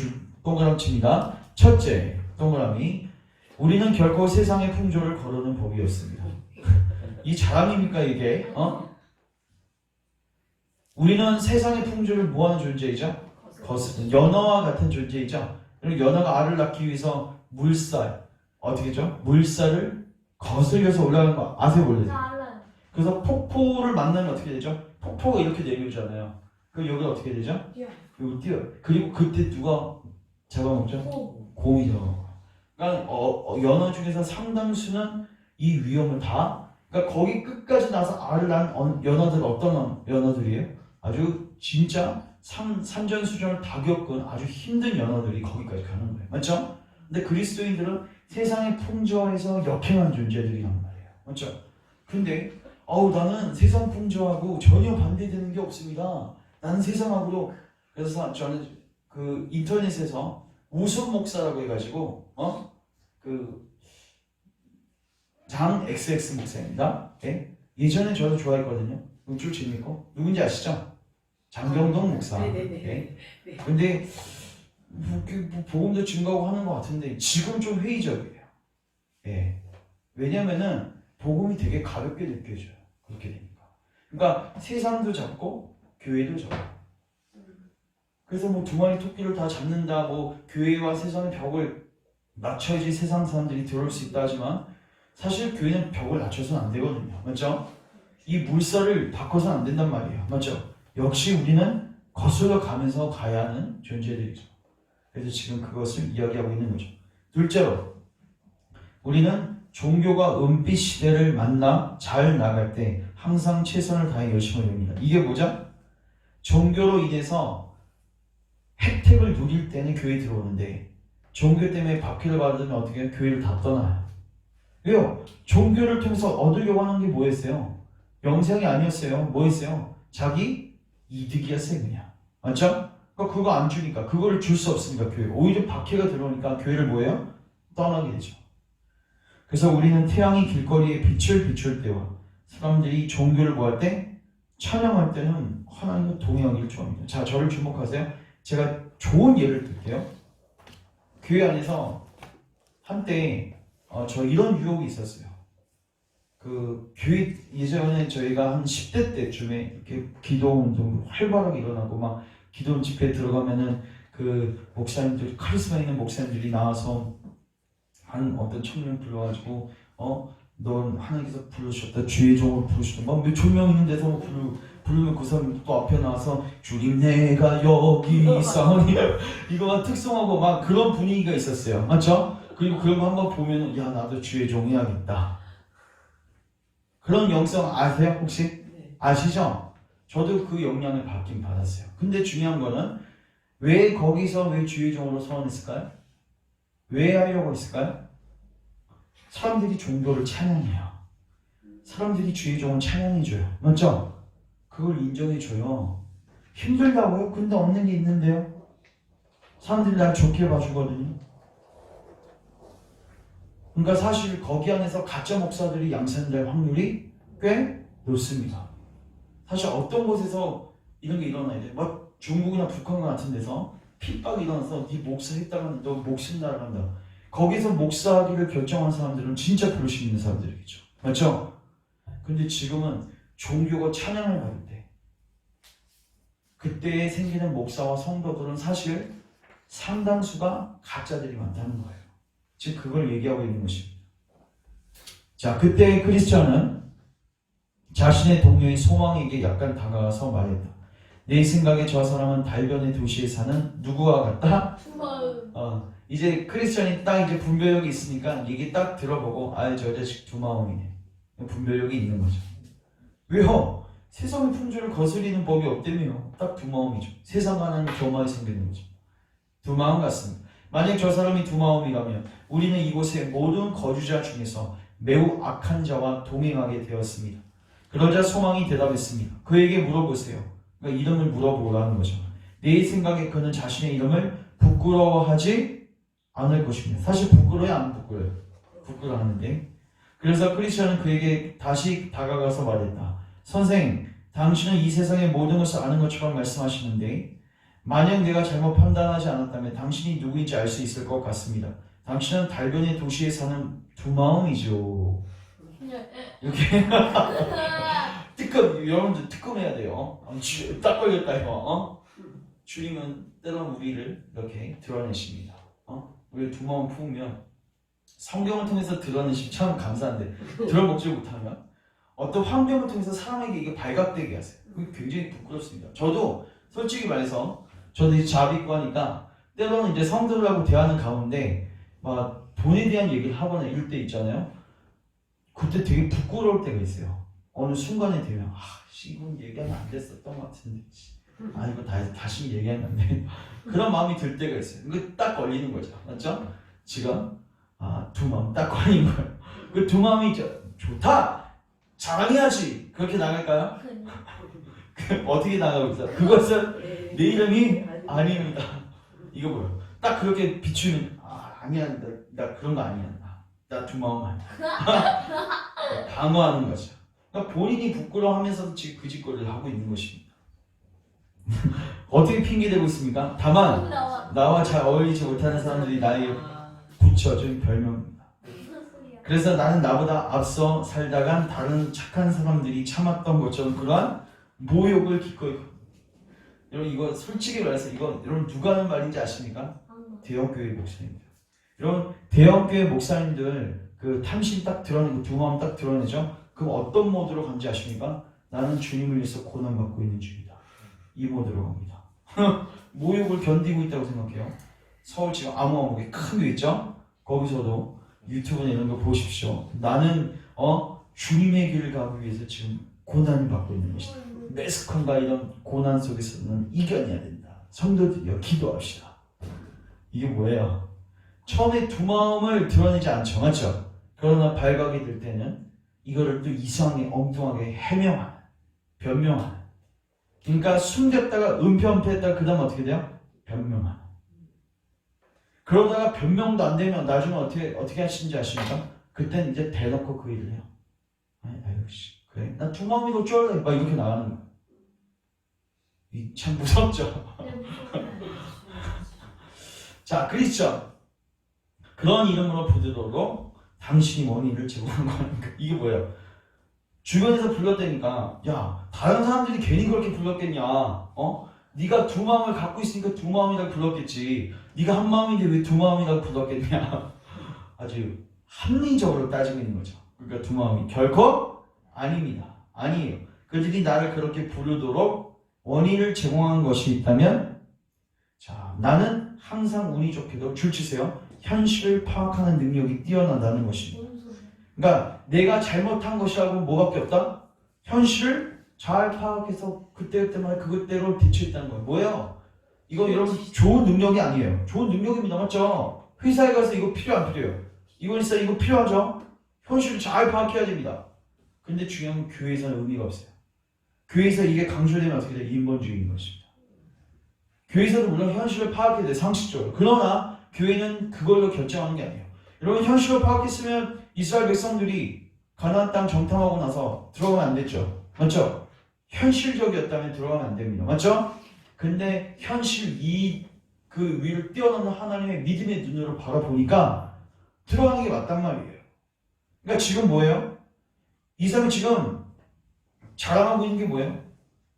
동그라미 칩니다. 첫째, 동그라미. 우리는 결코 세상의 풍조를 거르는 법이 없습니다. 이 자랑입니까 이게? 우리는 세상의 풍조를 뭐하는 존재이죠? 연어와 같은 존재이죠. 그리고 연어가 알을 낳기 위해서 물살, 어떻게죠? 물살을 거슬려서 올라가는 거 아세요 원래? 그래서 폭포를 만나면 어떻게 되죠? 폭포가 이렇게 내려오잖아요. 그럼 여기 어떻게 되죠? 여기 뛰어. 그리고 그때 누가 잡아먹죠? 곰이죠. 그러니까 연어 중에서 상당수는 이 위험을 다, 그러니까 거기 끝까지 나서 알을 낳은 연어들 어떤 연어들이에요? 아주 진짜 산전수전을 다 겪은 아주 힘든 연어들이 거기까지 가는 거예요. 맞죠? 근데 그리스도인들은 세상의 풍조에서 역행한 존재들이란 말이에요. 맞죠? 근데 나는 세상 풍조하고 전혀 반대되는 게 없습니다. 나는 세상하고도, 그래서 저는 그 인터넷에서 우순 목사라고 해가지고 장 XX 목사입니다. 네? 예전에 저도 좋아했거든요. 좀 재밌고 누군지 아시죠? 장병동 목사. 네? 근데 복음도 증거하고 하는 것 같은데 지금 좀 회의적이에요. 네. 왜냐면은 복음이 되게 가볍게 느껴져요. 그렇게 되니까. 그러니까 세상도 잡고 교회도 잡고. 그래서 뭐 두 마리 토끼를 다 잡는다, 뭐 교회와 세상의 벽을 낮춰야지 세상 사람들이 들어올 수 있다 하지만 사실 교회는 벽을 낮춰서는 안 되거든요. 맞죠? 이 물살을 바꿔서는 안 된단 말이에요. 맞죠? 역시 우리는 거슬러 가면서 가야 하는 존재들이죠. 그래서 지금 그것을 이야기하고 있는 거죠. 둘째로, 우리는 종교가 은빛 시대를 만나 잘 나갈 때 항상 최선을 다해 열심을 냅니다. 이게 뭐죠? 종교로 인해서 혜택을 누릴 때는 교회에 들어오는데 종교 때문에 박해를 받으면 어떻게 해요? 교회를 다 떠나요. 왜요? 종교를 통해서 얻으려고 하는 게 뭐였어요? 영생이 아니었어요. 뭐였어요? 자기 이득이었어요. 그냥. 맞죠? 그러니까 그거 안 주니까, 그거를 줄 수 없으니까 교회가 오히려 박해가 들어오니까 교회를 뭐예요? 떠나게 되죠. 그래서 우리는 태양이 길거리에 빛을 비출 때와 사람들이 종교를 구할 때, 찬양할 때는 하나님과 동행하기를 좋아합니다. 자, 저를 주목하세요. 제가 좋은 예를 들게요. 교회 안에서 한때 저 이런 유혹이 있었어요. 그 교회 예전에 저희가 한 10대 때쯤에 이렇게 기도 운동 활발하게 일어나고 막 기도 집회 들어가면은 그 목사님들, 카리스마 있는 목사님들이 나와서 한 어떤 청년 불러가지고 넌 하나님께서 부르셨다, 주의 종을 부르셨다, 막 몇천 명 있는 데서 부르면 그 사람 또 앞에 나와서 주님 내가 여기 있사오니 이거가 특성하고 막 그런 분위기가 있었어요. 맞죠? 그리고 그런 거 한번 보면 야 나도 주의 종 해야겠다. 그런 영성 아세요 혹시? 아시죠? 저도 그 영향을 받긴 받았어요. 근데 중요한 거는 왜 거기서 왜 주의 종으로 서원했을까요? 왜 하려고 했을까요? 사람들이 종교를 찬양해요. 사람들이 주의 종을 찬양해줘요. 맞죠? 그걸 인정해줘요. 힘들다고요? 근데 없는 게 있는데요. 사람들이 날 좋게 봐주거든요. 그러니까 사실 거기 안에서 가짜 목사들이 양산될 확률이 꽤 높습니다. 사실 어떤 곳에서 이런 게 일어나야 돼. 막 중국이나 북한 같은 데서 핍박이 일어나서 네 목사 했다가 너 목숨 날아간다. 거기서 목사하기를 결정한 사람들은 진짜 부르심 있는 사람들이겠죠. 맞죠? 근데 지금은 종교가 찬양을 받을 때 그때 생기는 목사와 성도들은 사실 상당수가 가짜들이 많다는 거예요. 지금 그걸 얘기하고 있는 것입니다. 자, 그때 크리스천은 자신의 동료인 소망에게 약간 다가가서 말했다. 내 생각에 저 사람은 달변의 도시에 사는 누구와 같다? 이제 크리스천이 딱 이제 분별력이 있으니까 얘기 딱 들어보고 저 자식 두 마음이네. 분별력이 있는 거죠. 왜요? 세상의 풍조를 거스리는 법이 없다며요. 딱 두 마음이죠. 세상과 하나님 교만이 생기는 거죠. 두 마음 같습니다. 만약 저 사람이 두 마음이라면 우리는 이곳의 모든 거주자 중에서 매우 악한 자와 동행하게 되었습니다. 그러자 소망이 대답했습니다. 그에게 물어보세요. 그러니까 이름을 물어보라는 거죠. 내 생각에 그는 자신의 이름을 부끄러워하지 않을 것입니다. 사실 부끄러워요, 안 부끄러워요? 부끄러워하는데. 그래서 크리스천은 그에게 다시 다가가서 말했다. 선생, 당신은 이 세상의 모든 것을 아는 것처럼 말씀하시는데 만약 내가 잘못 판단하지 않았다면 당신이 누구인지 알 수 있을 것 같습니다. 당신은 달변의 도시에 사는 두마음이죠. 이렇게 여러분들 특검해야 돼요. 딱 걸렸다 이거. 주님은 때론 우리를 이렇게 드러내십니다. 우리 두마음 품으면 성경을 통해서 드러내시면 참 감사한데 들어먹지 못하면 어떤 환경을 통해서 사람에게 이게 발각되게 하세요. 그게 굉장히 부끄럽습니다. 저도 솔직히 말해서 저도 이제 자비고 하니까 때로는 이제 성도들하고 대하는 가운데 막 돈에 대한 얘기를 하거나 이럴 때 있잖아요. 그때 되게 부끄러울 때가 있어요. 어느 순간에 되면 이건 얘기하면 안 됐었던 것 같은데 이거 다시 얘기하면 안 돼. 그런 마음이 들 때가 있어요. 이거 딱 걸리는 거죠. 맞죠? 지금 두 마음 딱 걸린 거예요. 그 두 마음이 좋다! 자랑해야지! 그렇게 나갈까요? 어떻게 나가고 있어요? 그것은 내 이름이 아닙니다. 이거 뭐예요? 딱 그렇게 비추면 아니야, 나 그런 거 아니야. 나 두 마음 아니야. 방어하는 거죠. 그러니까 본인이 부끄러워하면서도 지금 그 짓거리를 하고 있는 것입니다. 어떻게 핑계대고 있습니까? 다만 나와 잘 어울리지 못하는 사람들이 나에게 붙여준 별명입니다. 그래서 나는 나보다 앞서 살다간 다른 착한 사람들이 참았던 것처럼 그러한 모욕을 기꺼이. 여러분 이거 솔직히 말해서 이거 여러분 누가 하는 말인지 아십니까? 대형교회 목사님들. 여러분 대형교회 목사님들 그 탐심 딱 드러내고 두 마음 딱 드러내죠? 그럼 어떤 모드로 간지 아십니까? 나는 주님을 위해서 고난받고 있는 중이다. 이 모드로 갑니다. 모욕을 견디고 있다고 생각해요. 서울 지금 암호암흑에 큰 게 있죠? 거기서도 유튜브나 이런 거 보십시오. 나는 주님의 길을 가기 위해서 지금 고난을 받고 있는 것이다. 매스컴과 이런 고난 속에서는 이겨내야 된다. 성도들이여 기도합시다. 이게 뭐예요? 처음에 두 마음을 드러내지 않죠. 맞죠? 그러나 발각이 될 때는 이거를 또 이상하게 엉뚱하게 해명하는, 변명하는. 그러니까 숨겼다가 은폐했다가 그 다음 어떻게 돼요? 변명하는. 그러다가 변명도 안 되면 나중에 어떻게 하시는지 아십니까? 그때는 이제 대놓고 그 일을 해요. 그래? 나 두 마음이 어쩔래? 막 이렇게 나가는 거예요. 참 무섭죠? 자, 크리스천. 그런 이름으로 부르도록 당신이 원인을 제공한 거니까. 이게 뭐예요? 주변에서 불렀다니까 야 다른 사람들이 괜히 그렇게 불렀겠냐? 네가 두 마음을 갖고 있으니까 두 마음이라고 불렀겠지. 네가 한 마음인데 왜 두 마음이라고 불렀겠냐? 아주 합리적으로 따지고 있는 거죠. 그러니까 두 마음이 결코 아닙니다. 아니에요. 그들이 나를 그렇게 부르도록 원인을 제공한 것이 있다면 자 나는 항상 운이 좋게도 줄 치세요. 현실을 파악하는 능력이 뛰어나다는 것입니다. 그러니까 내가 잘못한 것이라고 뭐밖에 없다? 현실을 잘 파악해서 그때그때마다 그것대로 대처했다는 거예요. 뭐예요? 이거 여러분 좋은 능력이 아니에요. 좋은 능력입니다. 맞죠? 회사에 가서 이거 필요 안 필요해요? 이거 있어요. 이거 필요하죠? 현실을 잘 파악해야 됩니다. 근데 중요한 건 교회에서는 의미가 없어요. 교회에서 이게 강조되면 어떻게 돼요? 인본주의인 것입니다. 교회에서는 물론 현실을 파악해야 돼요. 상식적으로. 그러나 교회는 그걸로 결정하는 게 아니에요. 여러분 현실을 파악했으면 이스라엘 백성들이 가나안 땅 정탐하고 나서 들어가면 안 됐죠. 맞죠? 현실적이었다면 들어가면 안 됩니다. 맞죠? 근데 현실 그 위를 뛰어넘는 하나님의 믿음의 눈으로 바라보니까 들어가는 게 맞단 말이에요. 그러니까 지금 뭐예요? 이 사람이 지금 자랑하고 있는 게 뭐예요?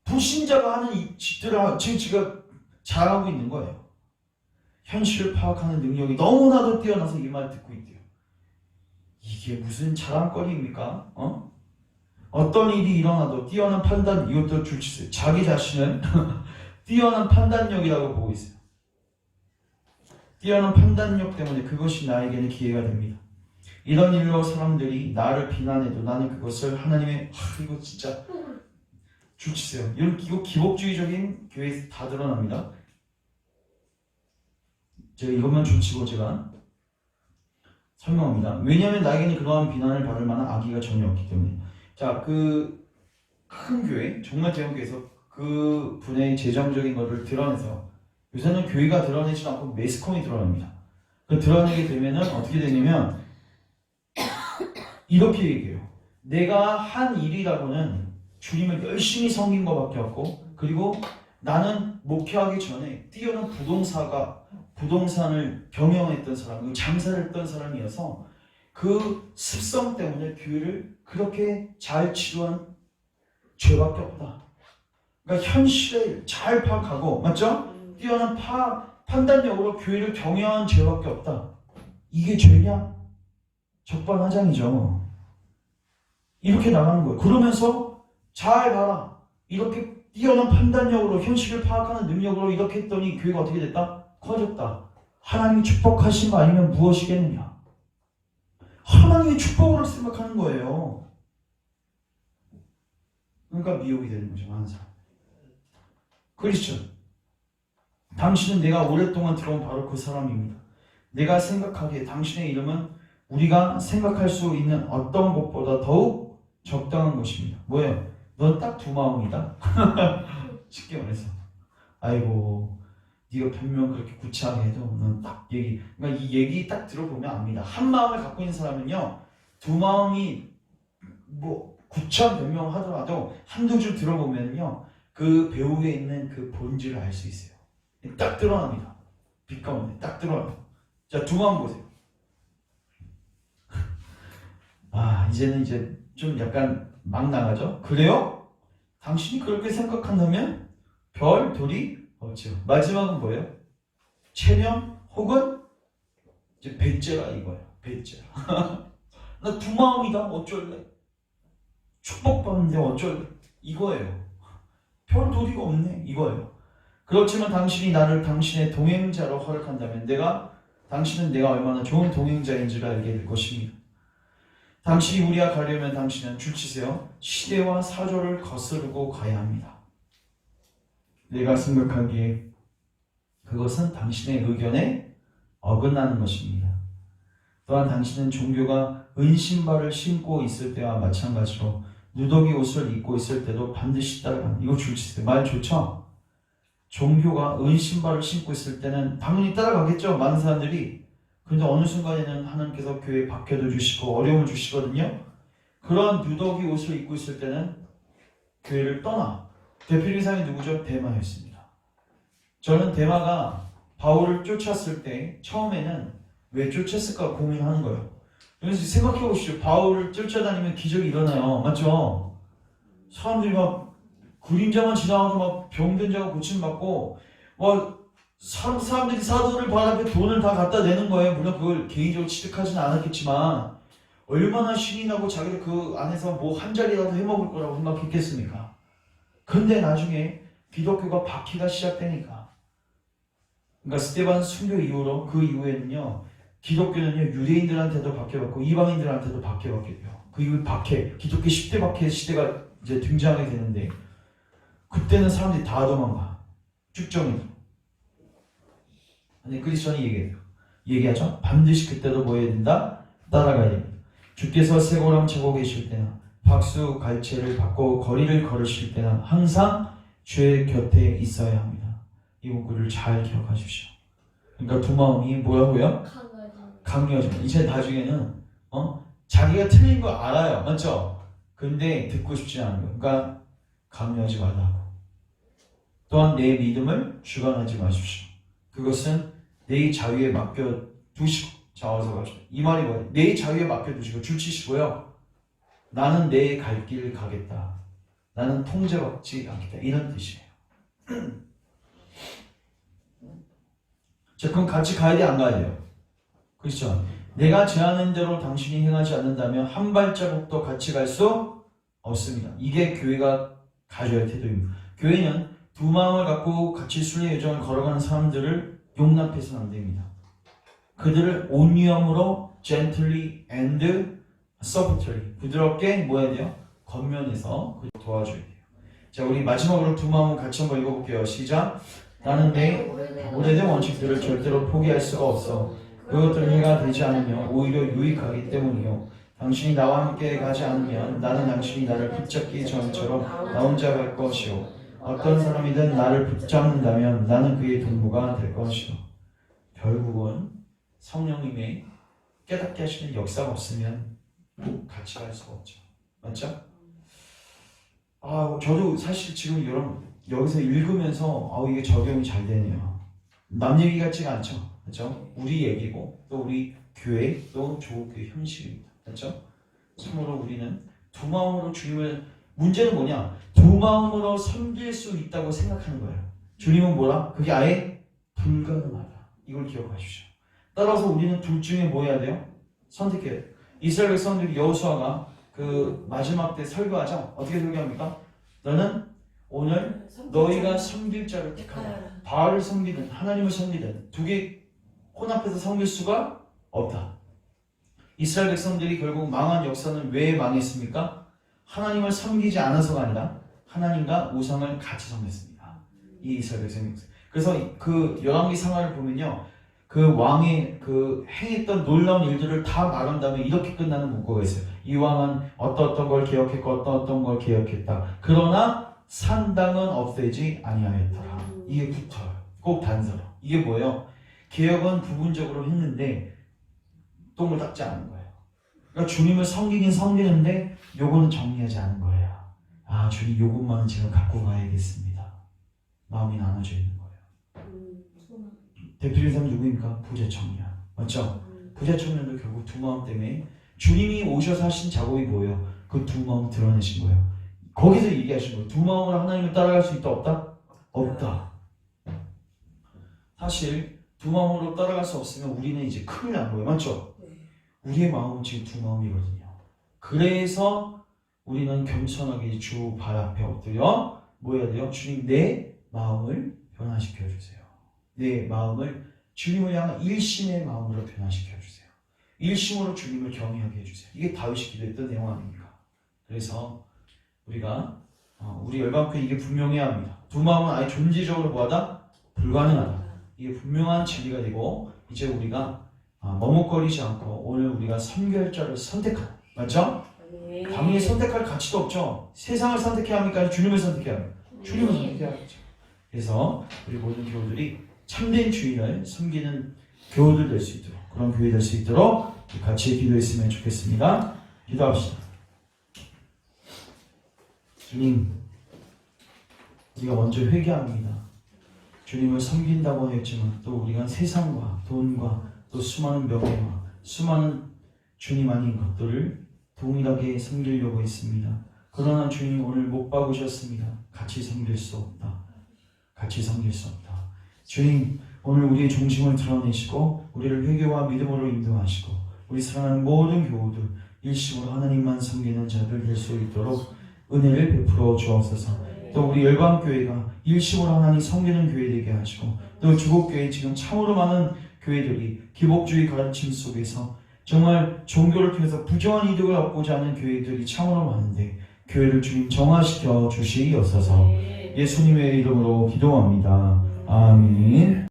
불신자가 하는 이 짓들을 지금 자랑하고 있는 거예요. 현실을 파악하는 능력이 너무나도 뛰어나서 이 말을 듣고 있대요. 이게 무슨 자랑거리입니까? 어떤 일이 일어나도 뛰어난 판단, 이것도 줄치세요. 자기 자신은 뛰어난 판단력이라고 보고 있어요. 뛰어난 판단력 때문에 그것이 나에게는 기회가 됩니다. 이런 일로 사람들이 나를 비난해도 나는 그것을 하나님의 이거 진짜 줄치세요. 이거 기복주의적인 교회에서 다 드러납니다. 제가 이것만 줄치고 제가 설명합니다. 왜냐하면 나에게는 그러한 비난을 받을 만한 악의가 전혀 없기 때문에. 자, 그 큰 교회, 정말 대형 교회에서 그 분의 재정적인 것을 드러내서 요새는 교회가 드러내지 않고 매스컴이 드러납니다. 그 드러내게 되면은 어떻게 되냐면 이렇게 얘기해요. 내가 한 일이라고는 주님을 열심히 섬긴 것밖에 없고 그리고 나는 목회하기 전에 뛰어난 부동산을 경영했던 사람, 장사를 했던 사람이어서 그 습성 때문에 교회를 그렇게 잘 치료한 죄밖에 없다. 그러니까 현실을 잘 파악하고 맞죠? 뛰어난 판단력으로 교회를 경영한 죄밖에 없다. 이게 죄냐? 적반하장이죠. 이렇게 나가는 거예요. 그러면서 잘 봐라. 이렇게 뛰어난 판단력으로 현실을 파악하는 능력으로 이렇게 했더니 교회가 어떻게 됐다? 커졌다. 하나님이 축복하신 거 아니면 무엇이겠느냐? 하나님의 축복으로 생각하는 거예요. 그러니까 미혹이 되는 거죠. 항상. 크리스천. 당신은 내가 오랫동안 들어온 바로 그 사람입니다. 내가 생각하기에 당신의 이름은 우리가 생각할 수 있는 어떤 것보다 더욱 적당한 것입니다. 뭐예요? 넌 딱 두 마음이다. 쉽게 말해서. 아이고 네가 변명 그렇게 구차하게 해도 넌 딱 얘기. 그러니까 이 얘기 딱 들어보면 압니다. 한 마음을 갖고 있는 사람은요. 두 마음이 뭐 구차한 변명을 하더라도 한두 줄 들어보면요. 그 배우에 있는 그 본질을 알 수 있어요. 딱 드러납니다. 빛 가운데 딱 드러나요. 자, 두 마음 보세요. 아, 이제는 이제 좀 약간 막 나가죠? 그래요? 당신이 그렇게 생각한다면 별, 돌이 없죠. 마지막은 뭐예요? 체면 혹은 이제 배째라 이거예요. 배째라. 나 두 마음이다. 어쩔래? 축복받는데 어쩔래? 이거예요. 별, 돌이가 없네. 이거예요. 그렇지만 당신이 나를 당신의 동행자로 허락한다면 당신은 내가 얼마나 좋은 동행자인 줄 알게 될 것입니다. 당신이 우리와 가려면 당신은 줄치세요. 시대와 사조를 거스르고 가야 합니다. 내가 생각하기에 그것은 당신의 의견에 어긋나는 것입니다. 또한 당신은 종교가 은신발을 신고 있을 때와 마찬가지로 누더기 옷을 입고 있을 때도 반드시 따라가는 이거 줄치세요. 말 좋죠? 종교가 은신발을 신고 있을 때는 당연히 따라가겠죠. 많은 사람들이. 그런데 어느 순간에는 하나님께서 교회에 박해도 주시고 어려움을 주시거든요. 그런 누더기 옷을 입고 있을 때는 교회를 떠나. 대표이상이 누구죠? 데마였습니다. 저는 데마가 바울을 쫓았을 때 처음에는 왜 쫓았을까 고민하는 거예요. 그래서 생각해 보시죠. 바울을 쫓아다니면 기적이 일어나요. 맞죠? 사람들이 막 그림자만 지나가도 막 병든 자가 고침받고 막 사람들이 사도를 발 앞에 돈을 다 갖다 내는 거예요. 물론 그걸 개인적으로 취득하지는 않았겠지만 얼마나 신이 나고 자기들 그 안에서 뭐 한 자리라도 해먹을 거라고 생각했겠습니까? 근데 나중에 기독교가 박해가 시작되니까 그러니까 스데반 순교 이후로 그 이후에는요 기독교는요 유대인들한테도 박해받고 이방인들한테도 박해받게 돼요. 그 이후에 기독교 10대 박해 시대가 이제 등장하게 되는데 그때는 사람들이 다 도망가. 쭉정이. 아니 크리스천이 얘기하죠. 반드시 그때도 뭐 해야 된다? 따라가야 됩니다. 주께서 쇠고랑 차고 계실 때나 박수 갈채를 받고 거리를 걸으실 때나 항상 주의 곁에 있어야 합니다. 이 문구를 잘 기억하십시오. 그러니까 두 마음이 뭐라고요? 강요하죠. 이제 나중에는 자기가 틀린 거 알아요. 맞죠? 근데 듣고 싶지 않은 거. 그러니까 강요하지 말라고. 또한 내 믿음을 주관하지 마십시오. 그것은 내 자유에 맡겨두시고 자와서 가십시오. 이 말이 뭐예요? 내 자유에 맡겨두시고 줄치시고요. 나는 내 갈 길을 가겠다. 나는 통제받지 않겠다. 이런 뜻이에요. 자, 그럼 같이 가야 돼? 안 가야 돼요? 그렇죠? 내가 제안한 대로 당신이 행하지 않는다면 한 발자국도 같이 갈 수 없습니다. 이게 교회가 가져야 할 태도입니다. 교회는 두 마음을 갖고 같이 순례 여정을 걸어가는 사람들을 용납해서는 안 됩니다. 그들을 온유함으로 gently and softly 부드럽게 뭐 해야 돼요? 겉면에서 도와줘야 돼요. 자, 우리 마지막으로 두 마음을 같이 한번 읽어볼게요. 시작. 나는 내 오래된 원칙들을 절대로 포기할 수가 없어. 그것들은 해가 되지 않으면 오히려 유익하기 때문이요. 당신이 나와 함께 가지 않으면 나는 당신이 나를 붙잡기 전처럼 나 혼자 갈 것이요. 어떤 사람이든 나를 붙잡는다면 나는 그의 동무가 될 것이요. 결국은 성령님의 깨닫게 하시는 역사가 없으면 같이 갈 수가 없죠. 맞죠? 저도 사실 지금 여기서 읽으면서 이게 적용이 잘 되네요. 남 얘기 같지가 않죠. 그렇죠? 우리 얘기고 또 우리 교회 또 조국교회 현실입니다. 그렇죠? 참으로 우리는 두 마음으로 주님을 문제는 뭐냐? 두 마음으로 섬길 수 있다고 생각하는 거예요. 주님은 뭐라? 그게 아예 불가능하다. 이걸 기억하십시오. 따라서 우리는 둘 중에 뭐 해야 돼요? 선택해야 돼요. 이스라엘 백성들이 여호수아가 그 마지막 때 설교하죠. 어떻게 설교합니까? 너는 오늘 너희가 섬길 자를 택하라. 바알을 섬기든 하나님을 섬기든 두 개 혼합해서 섬길 수가 없다. 이스라엘 백성들이 결국 망한 역사는 왜 망했습니까? 하나님을 섬기지 않아서가 아니라 하나님과 우상을 같이 섬겼습니다. 이 이스라엘 백성이. 그래서 그 열왕기 상하를 보면요, 그 왕의 그 행했던 놀라운 일들을 다 말한 다음에 이렇게 끝나는 문구가 있어요. 이 왕은 어떤 걸 기억했고 어떤 걸 기억했다. 그러나 산당은 없애지 아니하였더라. 이게 붙어요. 꼭 단서로. 이게 뭐예요? 개혁은 부분적으로 했는데 똥을 닦지 않은 거예요. 그러니까 주님을 섬기긴 섬기는데 요거는 정리하지 않은 거예요. 주님 요것만은 제가 갖고 가야겠습니다. 마음이 나눠져 있는 거예요. 대표적인 사람이 누구입니까? 부재청년. 맞죠? 부재청년도 결국 두 마음 때문에 주님이 오셔서 하신 작업이 뭐예요? 그 두 마음 드러내신 거예요. 거기서 얘기하신 거예요. 두 마음으로 하나님을 따라갈 수 있다 없다? 없다. 사실 두 마음으로 따라갈 수 없으면 우리는 이제 큰일 난 거예요. 맞죠? 우리의 마음은 지금 두 마음이거든요. 그래서 우리는 겸손하게 주 발 앞에 엎드려 뭐 해야 돼요? 주님 내 마음을 변화시켜 주세요. 내 마음을 주님을 향한 일심의 마음으로 변화시켜 주세요. 일심으로 주님을 경외하게 해주세요. 이게 다윗이 기도했던 내용 아닙니까? 그래서 우리가 우리 열방교회 이게 분명해야 합니다. 두 마음은 아예 존재적으로 뭐하다? 불가능하다. 이게 분명한 진리가 되고 이제 우리가 머뭇거리지 않고 오늘 우리가 선결자를 선택하는, 맞죠? 당연히 선택할 가치도 없죠. 세상을 선택해야 합니까? 주님을 선택해야 합니까? 주님을 선택해야겠죠. 그래서 우리 모든 교우들이 참된 주인을 섬기는 교우들 될 수 있도록, 그런 교회 될 수 있도록 같이 기도했으면 좋겠습니다. 기도합시다. 주님, 우리가 먼저 회개합니다. 주님을 섬긴다고 했지만 또 우리가 세상과 돈과 또 수많은 명예와 수많은 주님 아닌 것들을 동일하게 섬기려고 했습니다. 그러나 주님 오늘 못 박으셨습니다. 같이 섬길 수 없다. 같이 섬길 수 없다. 주님 오늘 우리의 중심을 드러내시고 우리를 회개와 믿음으로 인도하시고 우리 사랑하는 모든 교우들 일심으로 하나님만 섬기는 자들 될 수 있도록 은혜를 베풀어 주옵소서. 또 우리 열방교회가 일심으로 하나님 섬기는 교회 되게 하시고 또 주곡교회 지금 참으로 많은 교회들이 기복주의 가르침 속에서 정말 종교를 통해서 부정한 이득을 얻고자 하는 교회들이 참으로 많은데 교회를 주님 정화시켜 주시옵소서. 예수님의 이름으로 기도합니다. 아멘.